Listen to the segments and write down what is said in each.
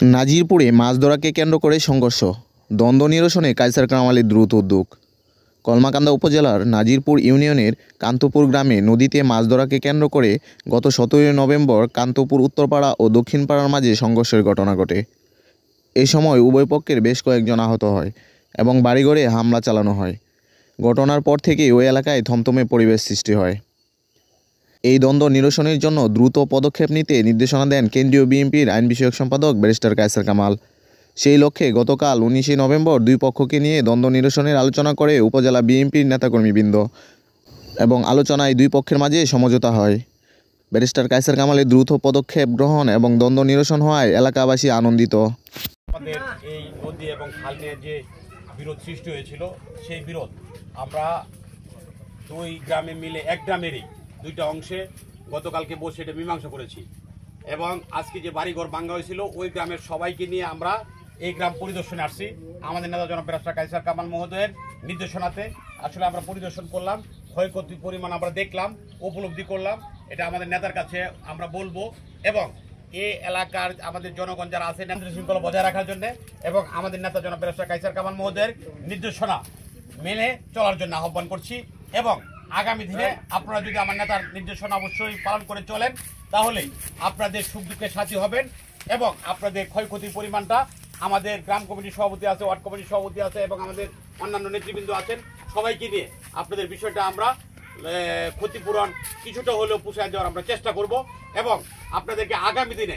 নাজিরপুরে মাছ ধরাকে কেন্দ্র করে সংঘর্ষ, দ্বন্দ্ব নিরসনে কায়সার কামালের দ্রুত উদ্যোগ। কলমাকান্দা উপজেলার নাজিরপুর ইউনিয়নের কান্তপুর গ্রামে নদীতে মাছ ধরাকে কেন্দ্র করে গত 17 নভেম্বর কান্তপুর উত্তরপাড়া ও দক্ষিণপাড়ার মাঝে সংঘর্ষের ঘটনা ঘটে। এ সময় উভয় পক্ষের বেশ কয়েকজন আহত হয় এবং বাড়িঘরে হামলা চালানো হয়। ঘটনার পর থেকেই ওই এলাকায় থমথমে পরিবেশ সৃষ্টি হয়। এই দ্বন্দ্ব নিরসনের জন্য দ্রুত পদক্ষেপ নিতে নির্দেশনা দেন কেন্দ্রীয় বিএনপির আইন বিষয়ক সম্পাদক ব্যারিস্টার কায়সার কামাল। সেই লক্ষ্যে গতকাল 19 নভেম্বর দুই পক্ষকে নিয়ে দ্বন্দ্ব নিরসনের আলোচনা করে উপজেলা বিএনপির নেতাকর্মীবৃন্দ এবং আলোচনায় দুই পক্ষের মাঝে সমঝোতা হয়। ব্যারিস্টার কায়সার কামালের দ্রুত পদক্ষেপ গ্রহণ এবং দ্বন্দ্ব নিরসন হওয়ায় এলাকাবাসী আনন্দিত। আমাদের এই নদী এবং খাল নিয়ে যে বিরোধ সৃষ্টি হয়েছিল, সেই বিরোধ আমরা দুই গ্রামে মিলে এক গ্রামেরই দুইটা অংশে গতকালকে বসে এটা মীমাংসা করেছি এবং আজকে যে বাড়িঘর ভাঙা হয়েছিল ওই গ্রামের সবাইকে নিয়ে আমরা এই গ্রাম পরিদর্শনে আসছি। আমাদের নেতা জনাব ব্যারিস্টার কায়সার কামাল মহোদয়ের নির্দেশনাতে আসলে আমরা পরিদর্শন করলাম, ক্ষয়ক্ষতির পরিমাণ আমরা দেখলাম, উপলব্ধি করলাম। এটা আমাদের নেতার কাছে আমরা বলবো এবং এই এলাকার আমাদের জনগণ যারা আছে শান্তি শৃঙ্খলা বজায় রাখার জন্য এবং আমাদের নেতা জনাব ব্যারিস্টার কায়সার কামাল মহোদয়ের নির্দেশনা মেনে চলার জন্য আহ্বান করছি এবং আগামী দিনে আপনারা যদি আমার নেতার নির্দেশনা অবশ্যই পালন করে চলেন তাহলে আপনাদের সুখ দুঃখের সাথী হবেন এবং আপনাদের ক্ষয়ক্ষতির পরিমাণটা আমাদের গ্রাম কমিটির সভাপতি আছে, ওয়ার্ড কমিটির সভাপতি আছে এবং আমাদের অন্যান্য নেতৃবৃন্দ আছেন, সবাইকে নিয়ে আপনাদের বিষয়টা আমরা ক্ষতিপূরণ কিছুটা হলেও পুষায় দেওয়ার আমরা চেষ্টা করব এবং আপনাদেরকে আগামী দিনে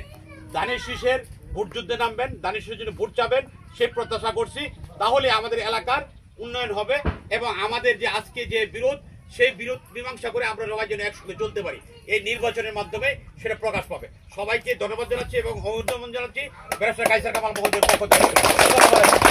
ধানের শীষের ভোট যুদ্ধে নামবেন, ধানের শীষের জন্য ভোট চাবেন সেই প্রত্যাশা করছি। তাহলে আমাদের এলাকার উন্নয়ন হবে এবং আমাদের যে আজকে যে বিরোধ সেই বিরোধ মীমাংসা করে আমরা সবাই যেন একসঙ্গে চলতে পারি, এই নির্বাচনের মাধ্যমে সেটা প্রকাশ পাবে। সবাইকে ধন্যবাদ জানাচ্ছি এবং অভিনন্দন জানাচ্ছি ব্যারিস্টার কায়সার কামাল মহোদয়ের পক্ষ থেকে।